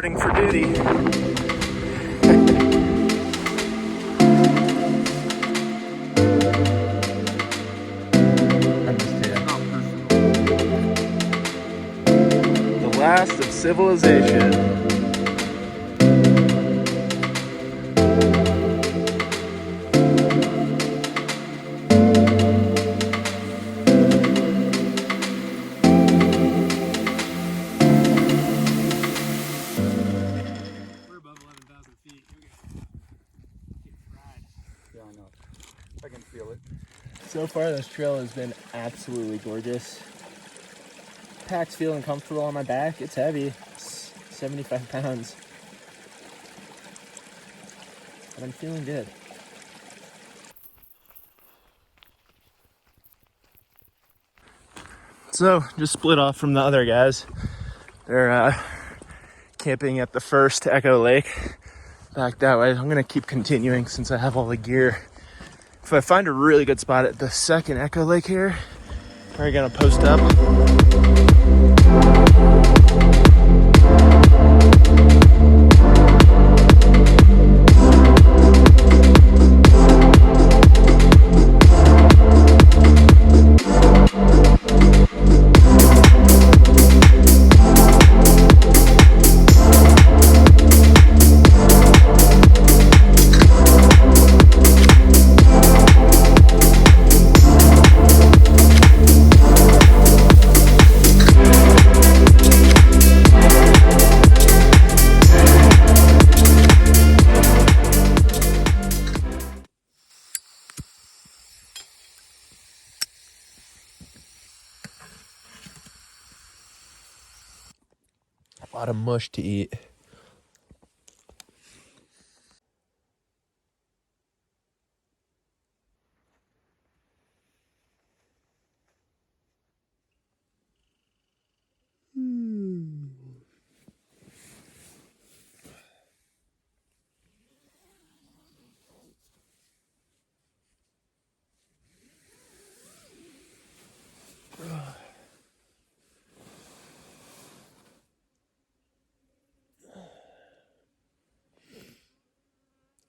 reporting for duty. The last of civilization. We're above 11,000 feet. You'll get fried. Yeah, I know. I can feel it. So far, this trail has been absolutely gorgeous. Pack's feeling comfortable on my back. It's heavy. It's 75 pounds. But I'm feeling good. So, just split off from the other guys. They're camping at the first Echo Lake back that way. I'm gonna keep continuing since I have all the gear. If I find a really good spot at the second Echo Lake here, we're gonna post up. A lot of mush to eat.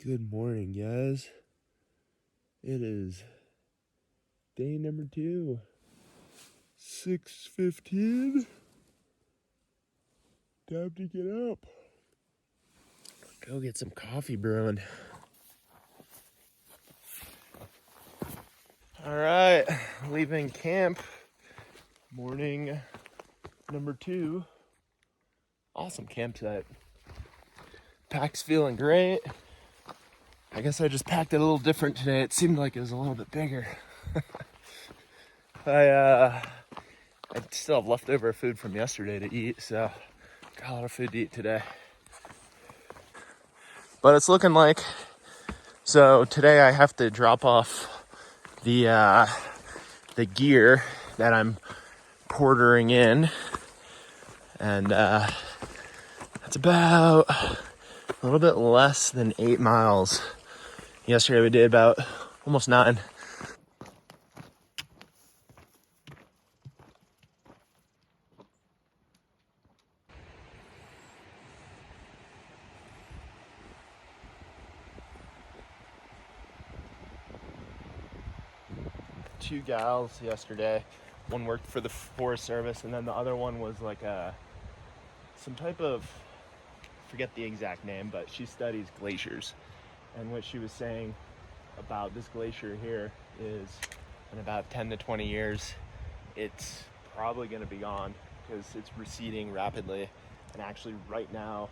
Good morning, guys. It is day number 2. 6:15. Time to get up. Go get some coffee brewing. All right, leaving camp. Morning number 2. Awesome campsite. Pack's feeling great. I guess I just packed it a little different today. It seemed like it was a little bit bigger. I still have leftover food from yesterday to eat, so got a lot of food to eat today. But it's looking like, so today I have to drop off the gear that I'm portering in, and that's about a little bit less than 8 miles. Yesterday we did about almost 9. Two gals yesterday. One worked for the Forest Service, and then the other one was like some type of, forget the exact name, but she studies glaciers. And what she was saying about this glacier here is in about 10 to 20 years, it's probably going to be gone because it's receding rapidly. And actually right now,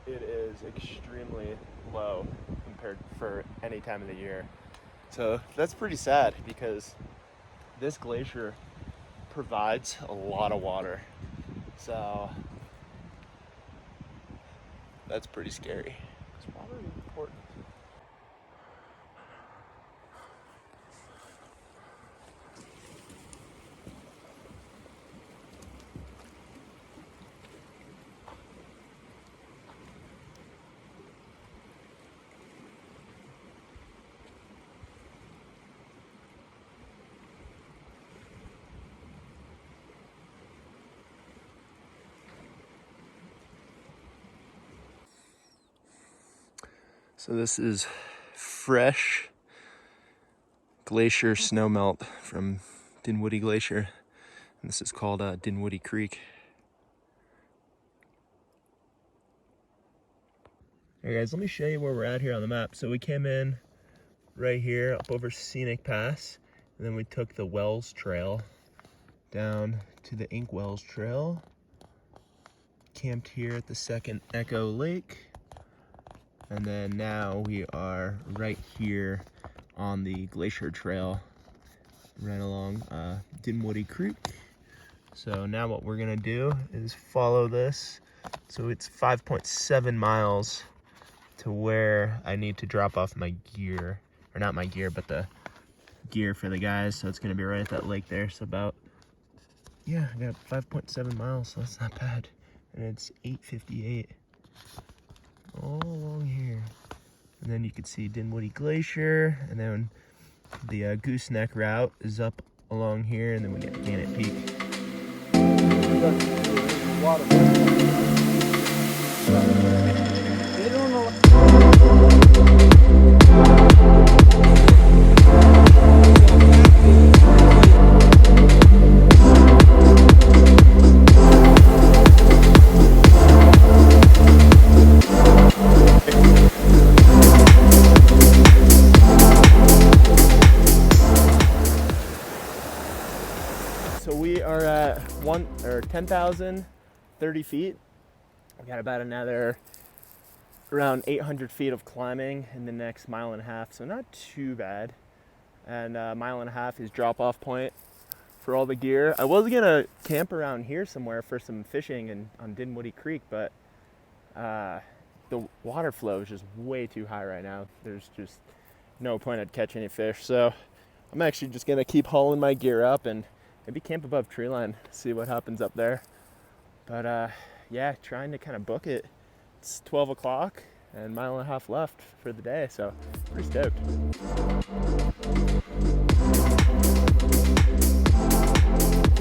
it is extremely low compared for any time of the year. So that's pretty sad because this glacier provides a lot of water. So that's pretty scary. It's water is important. So this is fresh glacier snowmelt from Dinwoody Glacier. And this is called Dinwoody Creek. Hey guys, let me show you where we're at here on the map. So we came in right here up over Scenic Pass, and then we took the Wells Trail down to the Ink Wells Trail, camped here at the second Echo Lake, and then now we are right here on the Glacier Trail right along Dinwoody Creek. So now what we're gonna do is follow this. So it's 5.7 miles to where I need to drop off my gear, or not my gear, but the gear for the guys. So it's gonna be right at that lake there. So about, yeah, I got 5.7 miles, so that's not bad. And it's 8:58 all along here. And then you can see Dinwoody Glacier, and then the Gooseneck route is up along here, and then we get Gannett Peak. So we are at 10,030 feet. We got about another around 800 feet of climbing in the next mile and a half, so not too bad. And a mile and a half is drop-off point for all the gear. I was gonna camp around here somewhere for some fishing and on Dinwoody Creek, but the water flow is just way too high right now. There's just no point I'd catch any fish. So I'm actually just gonna keep hauling my gear up and maybe camp above treeline, see what happens up there. But yeah, trying to kind of book it. It's 12 o'clock and mile and a half left for the day, so pretty stoked.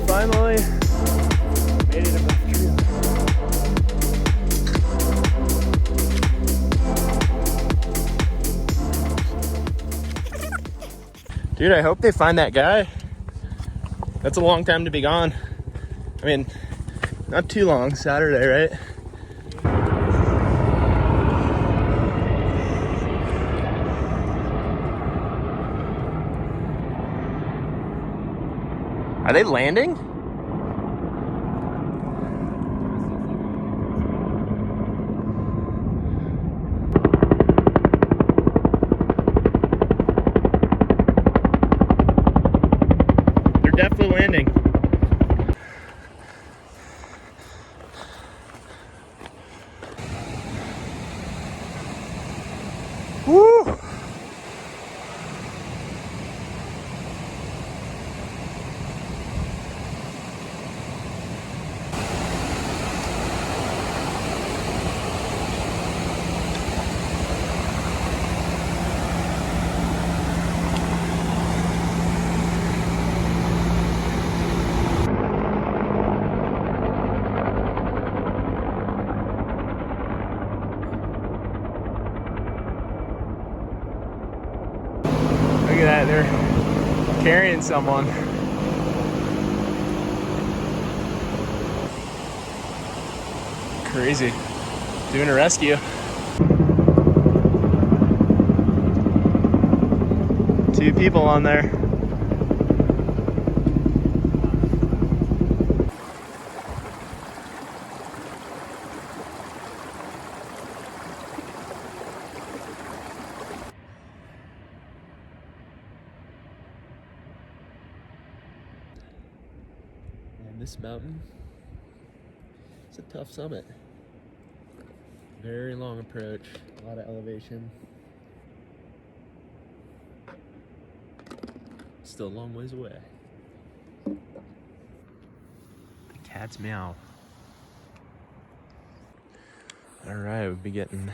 Finally made it above treeline. Dude, I hope they find that guy. That's a long time to be gone. I mean, not too long, Saturday, right? Are they landing? They're definitely landing. Woo! Look at that, they're carrying someone. Crazy. Doing a rescue. Two people on there. And this mountain, it's a tough summit. Very long approach, a lot of elevation. Still a long ways away. The cat's meow. All right, we'll be getting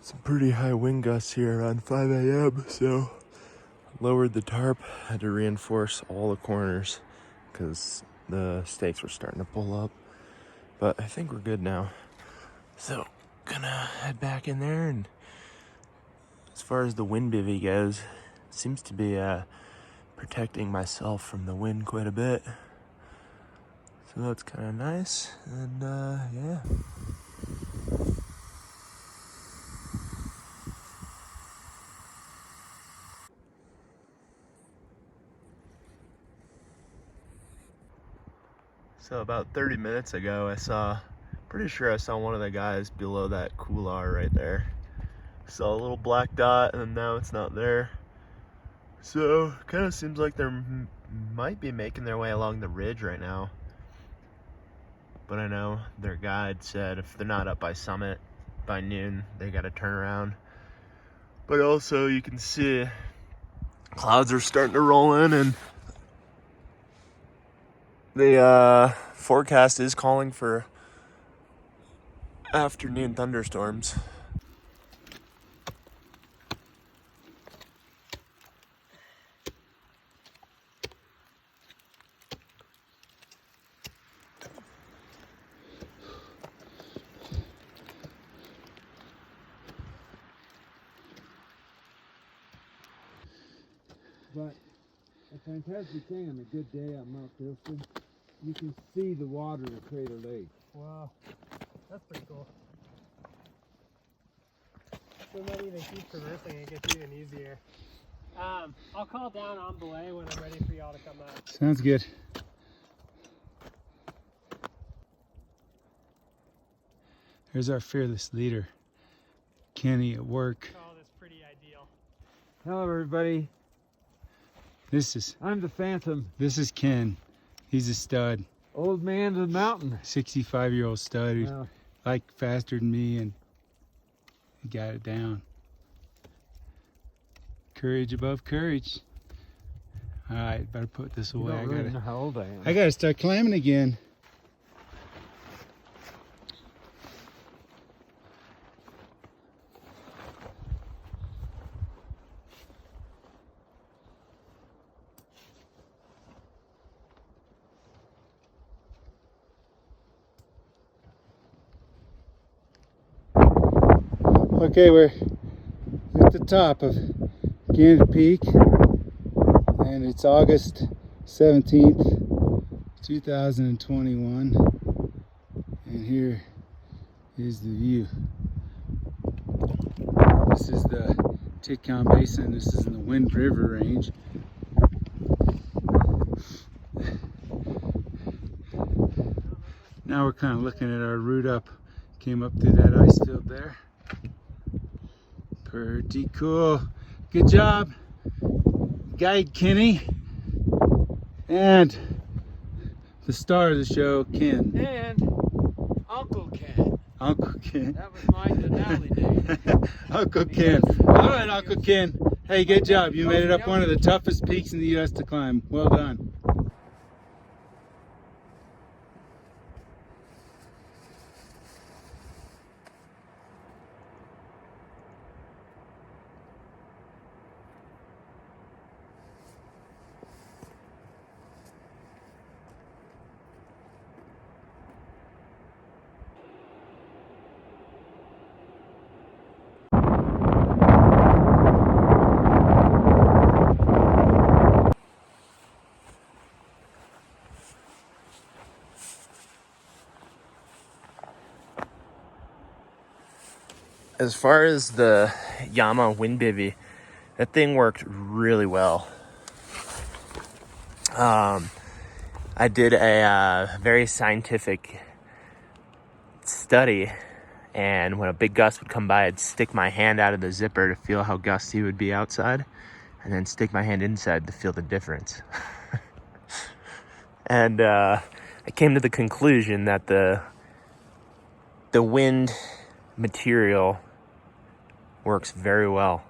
some pretty high wind gusts here around 5 a.m. So lowered the tarp, had to reinforce all the corners because the stakes were starting to pull up. But I think we're good now. So gonna head back in there and as far as the wind bivvy goes, seems to be protecting myself from the wind quite a bit. So that's kind of nice, and yeah. So about 30 minutes ago, pretty sure I saw one of the guys below that couloir right there. Saw a little black dot, and now it's not there. So kind of seems like they're might be making their way along the ridge right now. But I know their guide said if they're not up by summit by noon, they got to turn around. But also you can see clouds are starting to roll in, and the forecast is calling for afternoon thunderstorms. But a fantastic thing on a good day on Mount Pilsen, you can see the water of Crater Lake. Wow, that's pretty cool. So not even keep traversing, it gets even easier. I'll call down on belay when I'm ready for y'all to come up. Sounds good. Here's our fearless leader, Kenny, at work. Call this pretty ideal. Hello everybody. I'm the Phantom. This is Ken. He's a stud. Old man of the mountain. 65-year-old stud who's like faster than me, and he got it down. Courage above courage. All right, better put this away. You don't really know how old I am. I gotta start climbing again. Okay, we're at the top of Gannett Peak, and it's August 17th, 2021, and here is the view. This is the Titkon Basin. This is in the Wind River Range. Now we're kind of looking at our route up. Came up through that ice field there. Pretty cool. Good job, Guide Kenny. And the star of the show, Ken. And Uncle Ken. Uncle Ken. That was my Denali name. Uncle Ken. All right, Uncle Ken. Hey, good job. You made it up one of the toughest peaks in the U.S. to climb. Well done. As far as the Yama wind bivvy, that thing worked really well. I did a very scientific study, and when a big gust would come by, I'd stick my hand out of the zipper to feel how gusty it would be outside, and then stick my hand inside to feel the difference. And I came to the conclusion that the wind material works very well.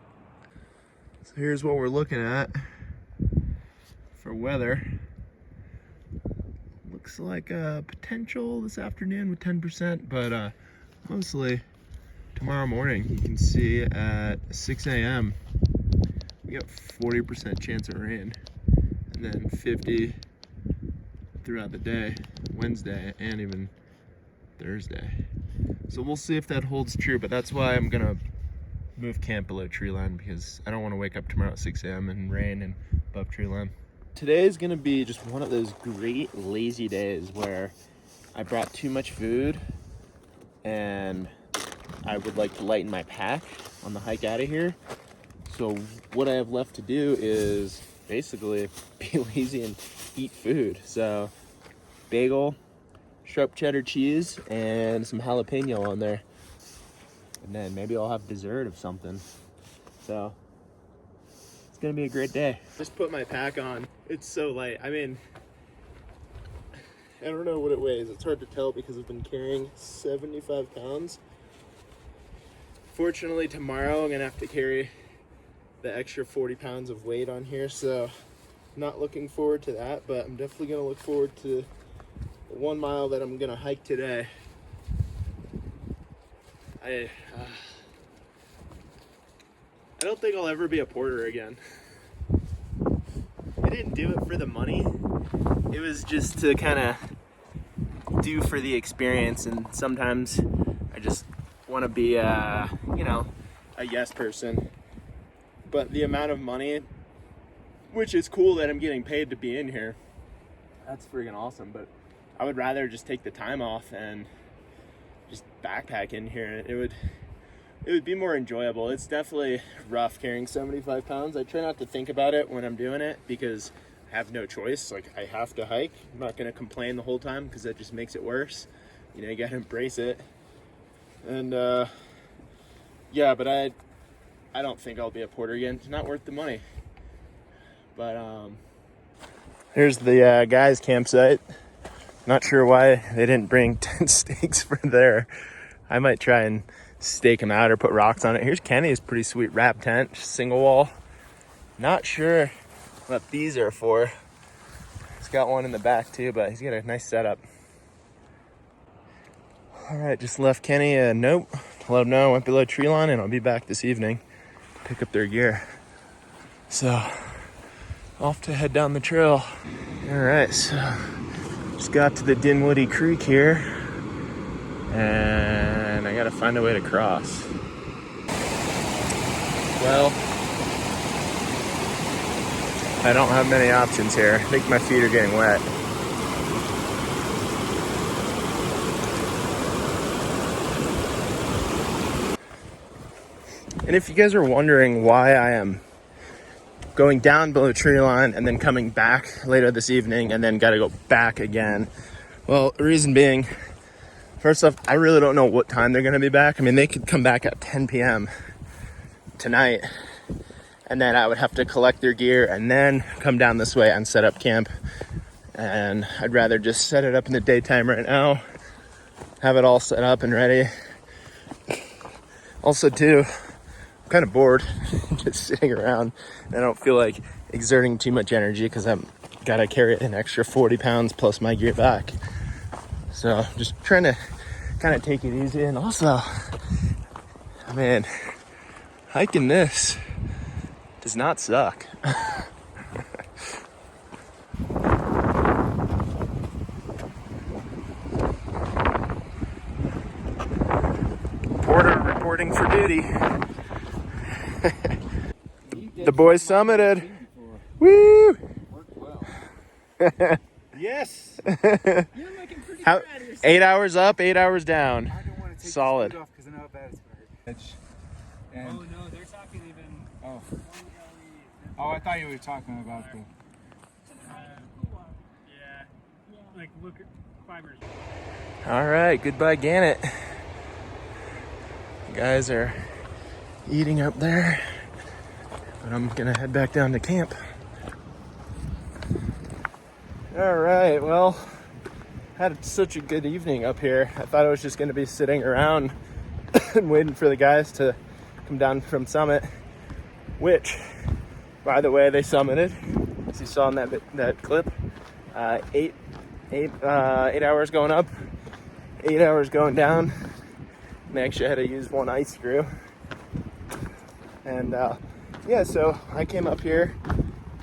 So here's what we're looking at for weather. Looks like a potential this afternoon with 10%, but mostly tomorrow morning. You can see at 6 a.m. we got 40% chance of rain, and then 50 throughout the day, Wednesday and even Thursday. So we'll see if that holds true, but that's why I'm gonna move camp below tree line because I don't want to wake up tomorrow at 6 a.m. and rain and above tree line. Today is gonna be just one of those great lazy days where I brought too much food and I would like to lighten my pack on the hike out of here. So what I have left to do is basically be lazy and eat food. So bagel, sharp cheddar cheese, and some jalapeno on there. And then maybe I'll have dessert of something. So it's gonna be a great day. Just put my pack on. It's so light. I mean, I don't know what it weighs. It's hard to tell because I've been carrying 75 pounds. Fortunately, tomorrow I'm gonna have to carry the extra 40 pounds of weight on here, so not looking forward to that, but I'm definitely gonna look forward to the 1 mile that I'm gonna hike today. I don't think I'll ever be a porter again. I didn't do it for the money. It was just to kind of do for the experience, and sometimes I just want to be a yes person. But the amount of money, which is cool that I'm getting paid to be in here, that's freaking awesome. But I would rather just take the time off and just backpack in here. It would be more enjoyable. It's definitely rough carrying 75 pounds. I try not to think about it when I'm doing it because I have no choice. Like, I have to hike. I'm not gonna complain the whole time because that just makes it worse. You know, you gotta embrace it. And yeah, but I don't think I'll be a porter again. It's not worth the money. But here's the guys' campsite. Not sure why they didn't bring tent stakes for there. I might try and stake them out or put rocks on it. Here's Kenny's pretty sweet wrap tent, single wall. Not sure what these are for. He's got one in the back too, but he's got a nice setup. All right, just left Kenny a note to let him know I went below tree line and I'll be back this evening to pick up their gear. So, off to head down the trail. All right, so just got to the Dinwoody Creek here and I gotta find a way to cross. Well, I don't have many options here. I think my feet are getting wet. And if you guys are wondering why I am going down below tree line and then coming back later this evening and then gotta go back again, well, the reason being, first off, I really don't know what time they're gonna be back. I mean, they could come back at 10 p.m. tonight, and then I would have to collect their gear and then come down this way and set up camp. And I'd rather just set it up in the daytime right now, have it all set up and ready. Also too, I'm kind of bored just sitting around. I don't feel like exerting too much energy because I've got to carry an extra 40 pounds plus my gear back. So just trying to kind of take it easy. And also, man, hiking this does not suck. Porter reporting for duty. The boys summited. Woo! Worked well. Yes. You're looking pretty How, proud of yourself. 8 hours up, 8 hours down. I don't want to take Solid. the off because I know how bad it's going to hurt. And, Oh no, they're talking even. oh, I thought you were talking about the. Yeah. Like look at fibers. All right, goodbye Gannett. You guys are eating up there, but I'm gonna head back down to camp. All right, well, had such a good evening up here. I thought I was just gonna be sitting around and waiting for the guys to come down from summit, which, by the way, they summited, as you saw in that clip. 8 hours going up, 8 hours going down. And they actually had to use one ice screw. And yeah, so I came up here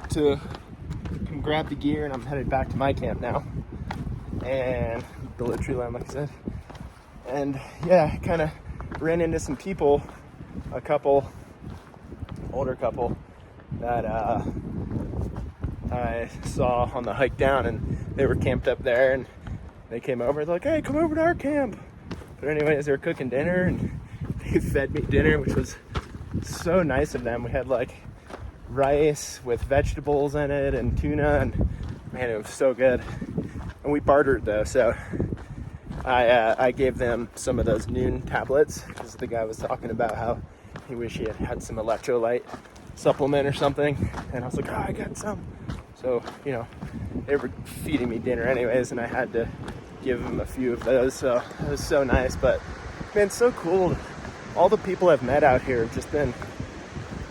to come grab the gear, and I'm headed back to my camp now. And below tree line, like I said. And yeah, kind of ran into some people a couple, older couple that I saw on the hike down, and they were camped up there, and they came over. They're like, hey, come over to our camp. But anyways, they were cooking dinner, and they fed me dinner, which was so nice of them. We had like rice with vegetables in it and tuna, and man, it was so good. And we bartered though, so I gave them some of those noon tablets because the guy was talking about how he wished he had had some electrolyte supplement or something, and I was like, oh, I got some. So, you know, they were feeding me dinner anyways, and I had to give them a few of those, so it was so nice. But man, it's so cool. All the people I've met out here have just been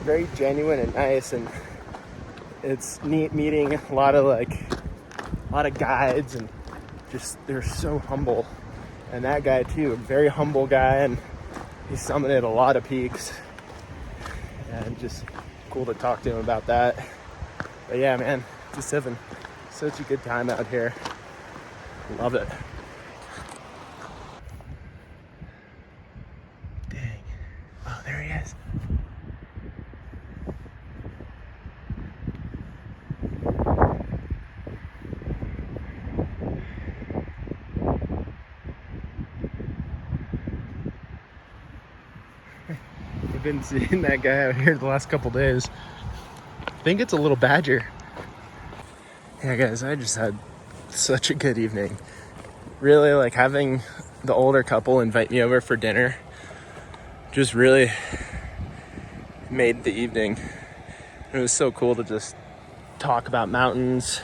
very genuine and nice, and it's neat meeting a lot of guides, and just they're so humble. And that guy too, a very humble guy, and he summited a lot of peaks, and just cool to talk to him about that. But yeah, man, just having such a good time out here. Love it. Dang. Oh, there he is. I've been seeing that guy out here the last couple days. I think it's a little badger. Yeah, guys, I just had such a good evening. Really, like, having the older couple invite me over for dinner just really made the evening. It was so cool to just talk about mountains.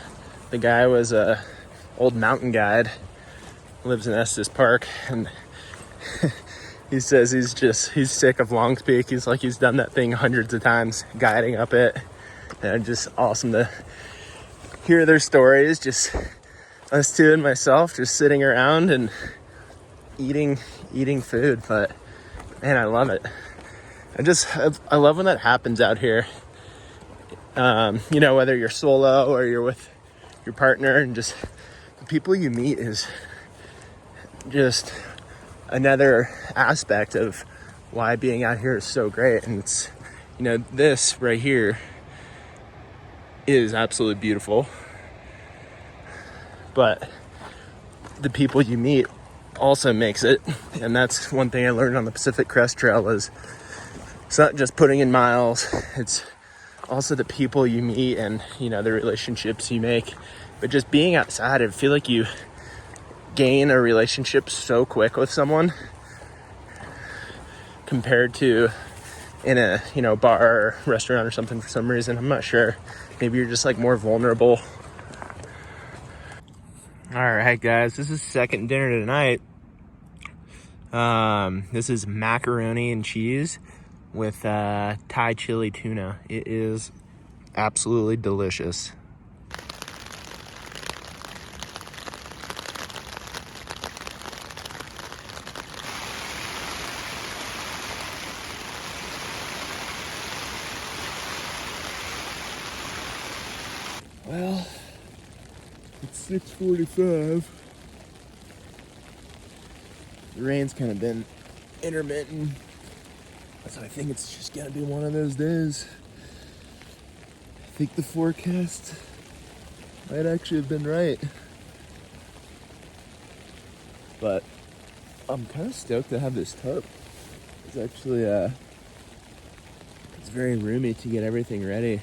The guy was a old mountain guide, lives in Estes Park, and he says he's sick of Longs Peak. He's like, he's done that thing hundreds of times, guiding up it. And just awesome to hear their stories. Just us two and myself just sitting around and eating food. But man, I love it. I love when that happens out here. You know, whether you're solo or you're with your partner, and just the people you meet is just another aspect of why being out here is so great. And it's, you know, this right here is absolutely beautiful, but the people you meet also makes it. And that's one thing I learned on the Pacific Crest Trail is it's not just putting in miles, it's also the people you meet and, you know, the relationships you make. But just being outside, I feel like you gain a relationship so quick with someone compared to in a, you know, bar or restaurant or something. For some reason, I'm not sure. Maybe you're just like more vulnerable. All right, guys, this is second dinner tonight. This is macaroni and cheese with Thai chili tuna. It is absolutely delicious. Well, it's 6:45. The rain's kind of been intermittent, so I think it's just gonna be one of those days. I think the forecast might actually have been right. But I'm kind of stoked to have this tarp. It's actually, it's very roomy to get everything ready.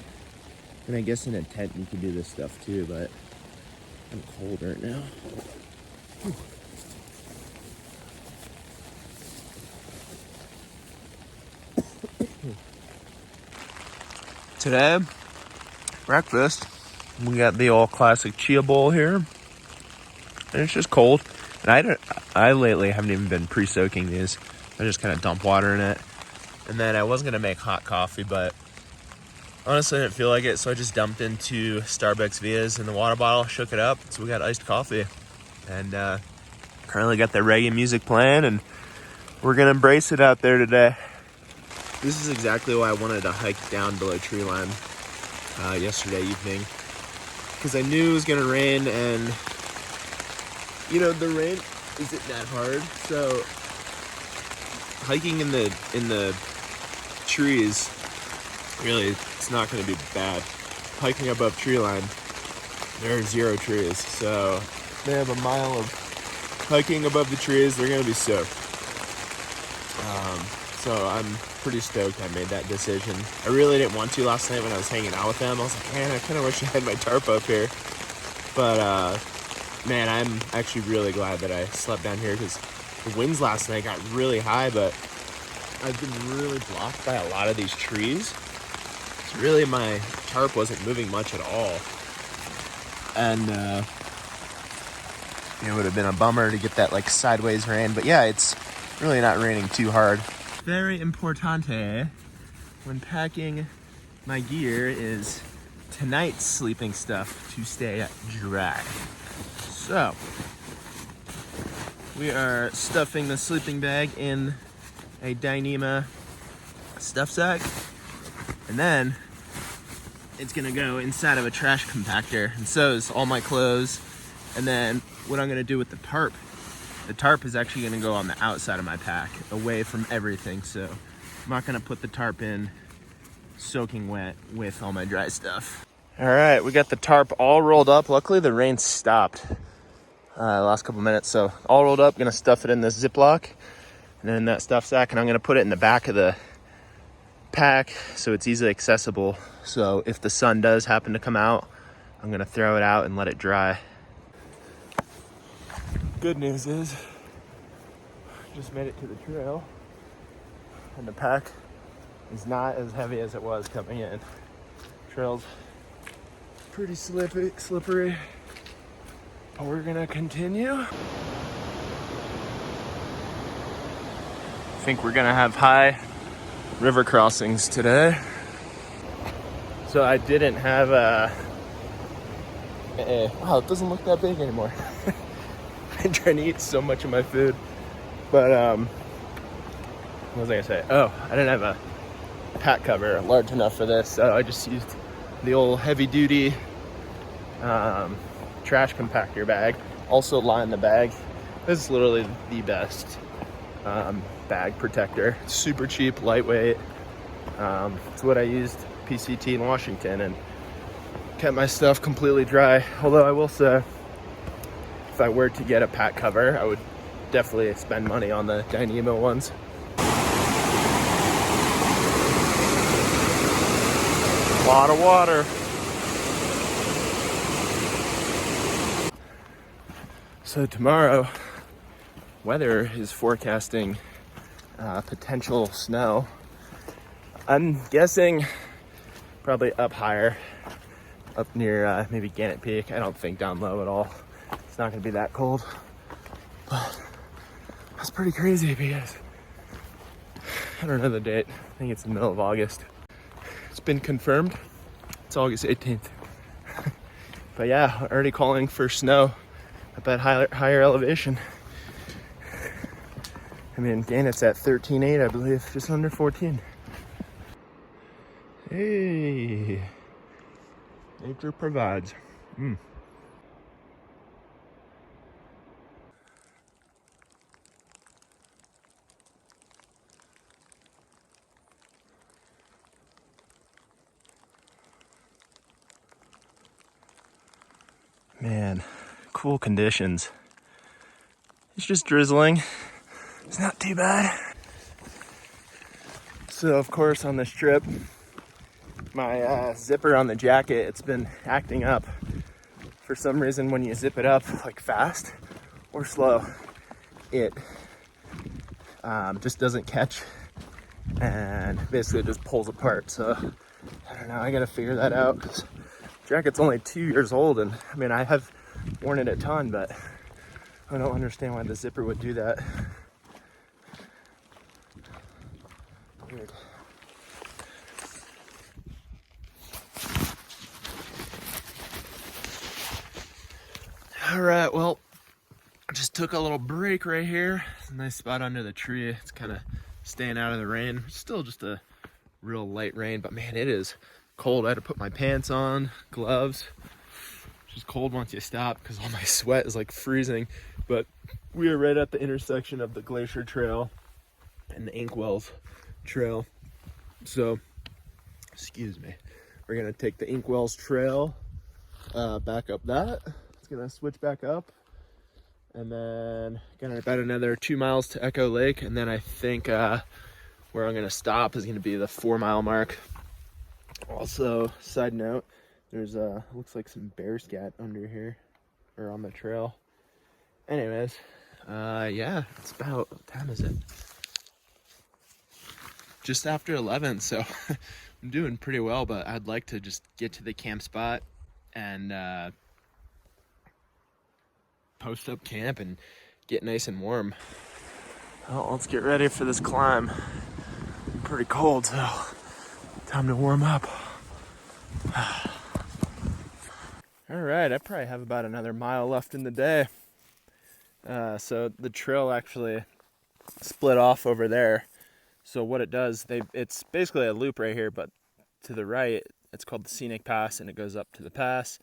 And I guess in a tent you can do this stuff too, but I'm cold right now. Whew. Today, breakfast, we got the old classic chia bowl here. And it's just cold. And I lately haven't even been pre-soaking these. I just kind of dump water in it. And then I was going to make hot coffee, but honestly, I didn't feel like it, so I just dumped into Starbucks Vias in the water bottle, shook it up, so we got iced coffee. And currently got the reggae music playing, and we're gonna embrace it out there today. This is exactly why I wanted to hike down below tree line yesterday evening, because I knew it was gonna rain, and you know, the rain isn't that hard, so hiking in the trees, really, it's not going to be bad. Hiking above tree line, there are 0 trees, so they have a mile of hiking above the trees. They're going to be soaked. So I'm pretty stoked I made that decision. I really didn't want to last night when I was hanging out with them. I was like, man, I kind of wish I had my tarp up here. But man, I'm actually really glad that I slept down here because the winds last night got really high, but I've been really blocked by a lot of these trees. So really my tarp wasn't moving much at all. And it would have been a bummer to get that like sideways rain, but yeah, it's really not raining too hard. Very importante when packing my gear is tonight's sleeping stuff to stay dry. So we are stuffing the sleeping bag in a Dyneema stuff sack, and then it's gonna go inside of a trash compactor, and so is all my clothes. And then what I'm gonna do with the tarp is actually gonna go on the outside of my pack, away from everything. So I'm not gonna put the tarp in soaking wet with all my dry stuff. All right, we got the tarp all rolled up. Luckily the rain stopped the last couple minutes, so all rolled up. Gonna stuff it in this Ziploc and then in that stuff sack, and I'm gonna put it in the back of the pack so it's easily accessible. So if the sun does happen to come out, I'm gonna throw it out and let it dry. Good news is, just made it to the trail, and the pack is not as heavy as it was coming in. Trail's pretty slippery, but we're gonna continue. I think we're gonna have high river crossings today. So I didn't have wow, it doesn't look that big anymore. I'm trying to eat so much of my food. But what was I gonna say? Oh, I didn't have a pack cover large enough for this, so I just used the old heavy duty trash compactor bag. Also lined the bag. This is literally the best bag protector. Super cheap, lightweight. It's what I used PCT in Washington and kept my stuff completely dry. Although I will say, if I were to get a pack cover, I would definitely spend money on the Dyneema ones. A lot of water. So tomorrow, weather is forecasting potential snow. I'm guessing probably up higher, up near maybe Gannett Peak. I don't think down low at all. It's not gonna be that cold, but that's pretty crazy because I don't know the date. I think it's the middle of August. It's been confirmed. It's August 18th. But yeah, already calling for snow at that higher elevation. I mean, Gannett's at 13.8, I believe, just under 14. Hey, nature provides. Man, cool conditions. It's just drizzling. It's not too bad. So of course on this trip, my zipper on the jacket, it's been acting up. For some reason when you zip it up like fast or slow, it just doesn't catch and basically just pulls apart. So I don't know, I gotta figure that out. 'Cause jacket's only 2 years old, and I mean I have worn it a ton, but I don't understand why the zipper would do that. Weird. All right, well, I just took a little break right here. It's a nice spot under the tree. It's kind of staying out of the rain. It's still just a real light rain, but man, it is cold. I had to put my pants on, gloves. It's just cold once you stop because all my sweat is like freezing. But we are right at the intersection of the Glacier Trail and the Inkwells Trail. So, excuse me. We're gonna take the Inkwells Trail back up that. It's gonna switch back up. And then got about another 2 miles to Echo Lake. And then I think where I'm gonna stop is gonna be the 4 mile mark. Also, side note, there's looks like some bear scat under here or on the trail. Anyways, yeah, it's about, what time is it? Just after 11, so I'm doing pretty well, but I'd like to just get to the camp spot and post up camp and get nice and warm. Well, let's get ready for this climb. I'm pretty cold, so time to warm up. All right, I probably have about another mile left in the day. So the trail actually split off over there. So what it does, it's basically a loop right here, but to the right, it's called the Scenic Pass, and it goes up to the pass.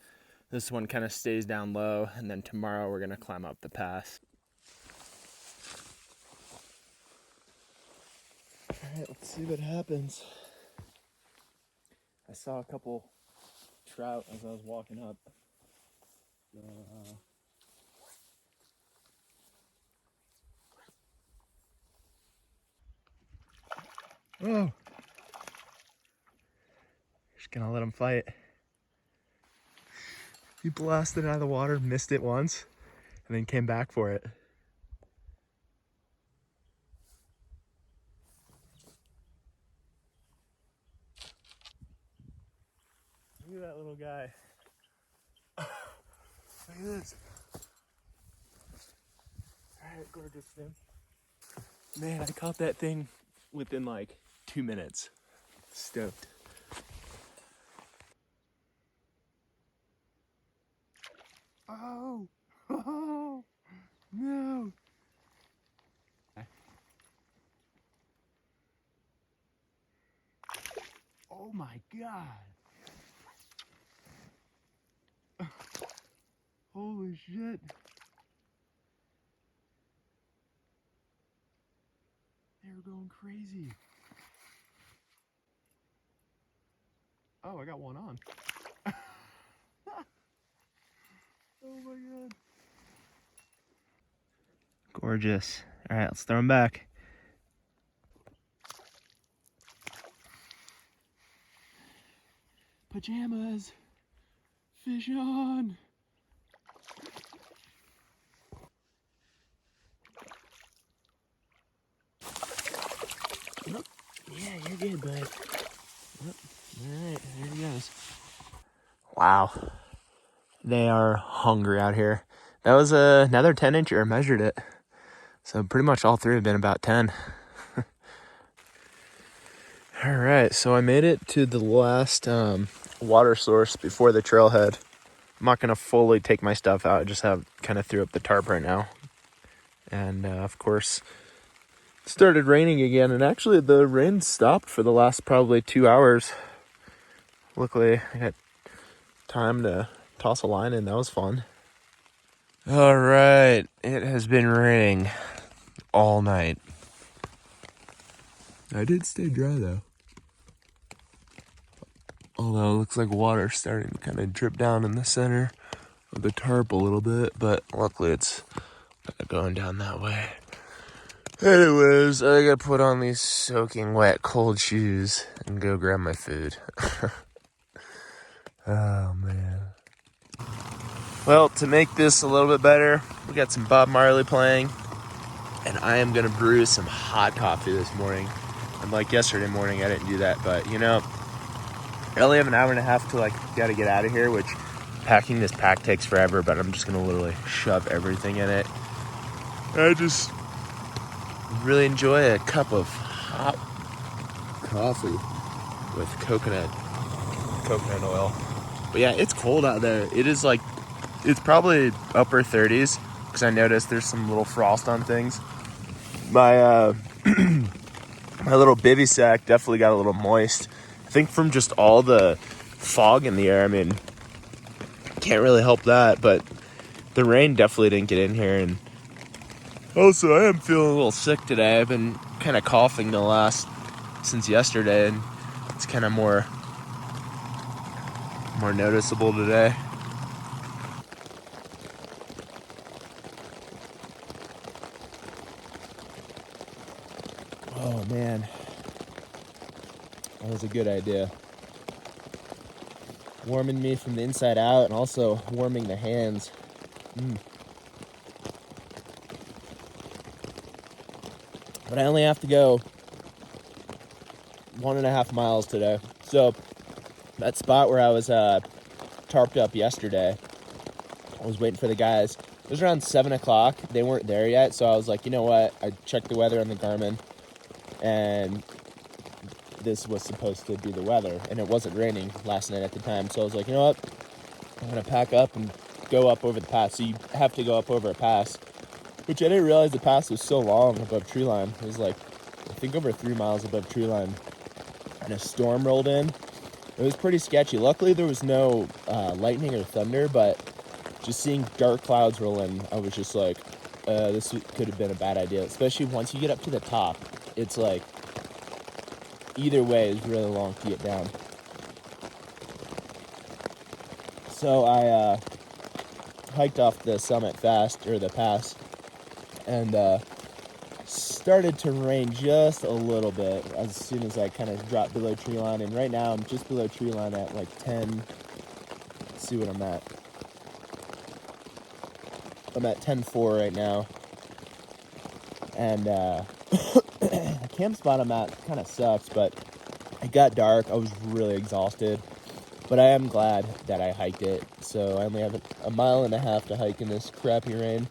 This one kind of stays down low, and then tomorrow we're gonna climb up the pass. All right, let's see what happens. I saw a couple trout as I was walking up. Oh, just gonna let them fight. He blasted out of the water, missed it once, and then came back for it. Look at that little guy. Look at this. Alright, gorgeous thing. Man, I caught that thing within like 2 minutes. Stoked. Oh, oh, no. Oh my God. Holy shit. They were going crazy. Oh, I got one on. Oh my God. Gorgeous. All right, let's throw them back. Pajamas. Fish on. Nope. Yeah, you're good, bud. Yep. All right, there he goes. Wow. They are hungry out here. That was another 10-incher. I measured it. So pretty much all three have been about 10. All right, so I made it to the last water source before the trailhead. I'm not gonna fully take my stuff out. I just kind of threw up the tarp right now. And of course, it started raining again. And actually the rain stopped for the last probably 2 hours. Luckily, I got time to toss a line in. That was fun. All right, it has been raining all night. I did stay dry though. Although it looks like water starting to kind of drip down in the center of the tarp a little bit, but luckily it's not going down that way. Anyways, I gotta put on these soaking wet cold shoes and go grab my food. Oh man. Well, to make this a little bit better, we got some Bob Marley playing, and I am gonna brew some hot coffee this morning. And like yesterday morning, I didn't do that, but you know, I only have an hour and a half till I gotta get out of here, which packing this pack takes forever, but I'm just gonna literally shove everything in it. I just really enjoy a cup of hot coffee with coconut oil. But yeah, it's cold out there. It is like, it's probably upper 30s, because I noticed there's some little frost on things. My my little bivy sack definitely got a little moist. I think from just all the fog in the air. I mean, can't really help that, but the rain definitely didn't get in here. And also, I am feeling a little sick today. I've been kind of coughing since yesterday, and it's kind of more noticeable today. Oh man, that was a good idea. Warming me from the inside out and also warming the hands. But I only have to go 1.5 miles today. So that spot where I was tarped up yesterday, I was waiting for the guys. It was around 7 o'clock. They weren't there yet, so I was like, you know what? I checked the weather on the Garmin, and this was supposed to be the weather, and it wasn't raining last night at the time. So I was like, you know what? I'm gonna pack up and go up over the pass. So you have to go up over a pass, which I didn't realize the pass was so long above tree line. It was like, I think over 3 miles above tree line, and a storm rolled in. It was pretty sketchy. Luckily, there was no lightning or thunder, but just seeing dark clouds roll in, I was just like, this could have been a bad idea. Especially once you get up to the top, it's like, either way is really long to get down. So I hiked off the summit fast, or the pass, and started to rain just a little bit as soon as I kind of dropped below tree line. And right now I'm just below tree line at like 10. Let's see what I'm at. I'm at 10.4 right now. And the camp spot I'm at kind of sucks, but it got dark. I was really exhausted, but I am glad that I hiked it. So I only have 1.5 miles to hike in this crappy rain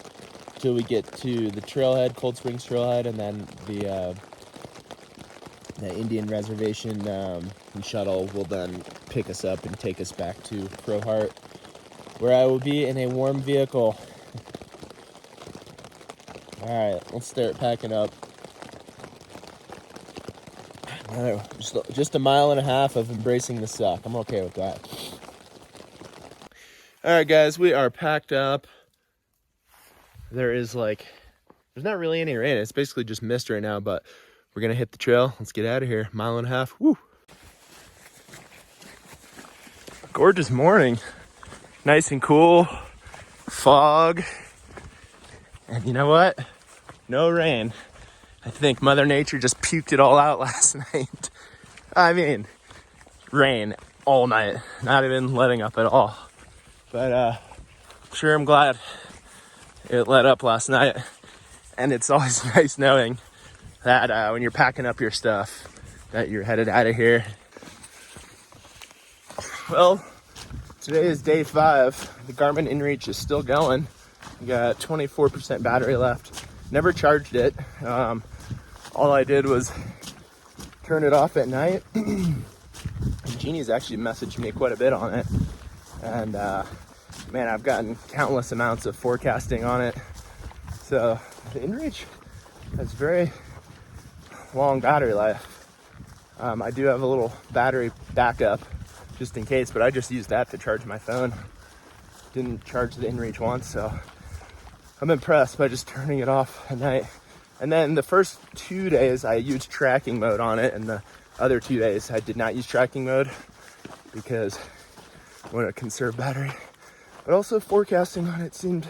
till we get to the trailhead, Cold Springs Trailhead, and then the Indian Reservation shuttle will then pick us up and take us back to Crowheart, where I will be in a warm vehicle. All right, let's start packing up. Just 1.5 miles of embracing the suck. I'm okay with that. All right, guys, we are packed up. There's not really any rain. It's basically just mist right now, but we're gonna hit the trail. Let's get out of here. 1.5 miles. Woo! Gorgeous morning. Nice and cool. Fog. And you know what? No rain. I think Mother Nature just puked it all out last night. I mean, rain all night. Not even letting up at all. But sure, I'm glad it let up last night. And it's always nice knowing that when you're packing up your stuff, that you're headed out of here. Well, today is day 5. The Garmin InReach is still going. We got 24% battery left. Never charged it. All I did was turn it off at night. And Jeannie's actually messaged me quite a bit on it. And man, I've gotten countless amounts of forecasting on it. So the InReach has very long battery life. I do have a little battery backup just in case, but I just used that to charge my phone. Didn't charge the InReach once, so I'm impressed by just turning it off at night. And then the first 2 days I used tracking mode on it, and the other 2 days I did not use tracking mode because I want to conserve battery. But also forecasting on it seemed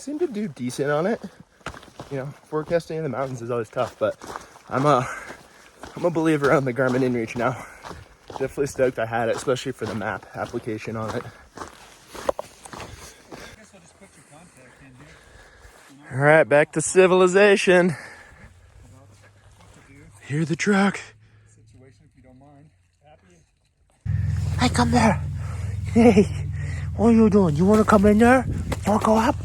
to do decent on it. You know, forecasting in the mountains is always tough, but I'm a believer on the Garmin InReach now. Definitely stoked I had it, especially for the map application on it. All right, back to civilization. Hear the truck. Hey, come there. Hey, what are you doing? You want to come in there? You want to go up?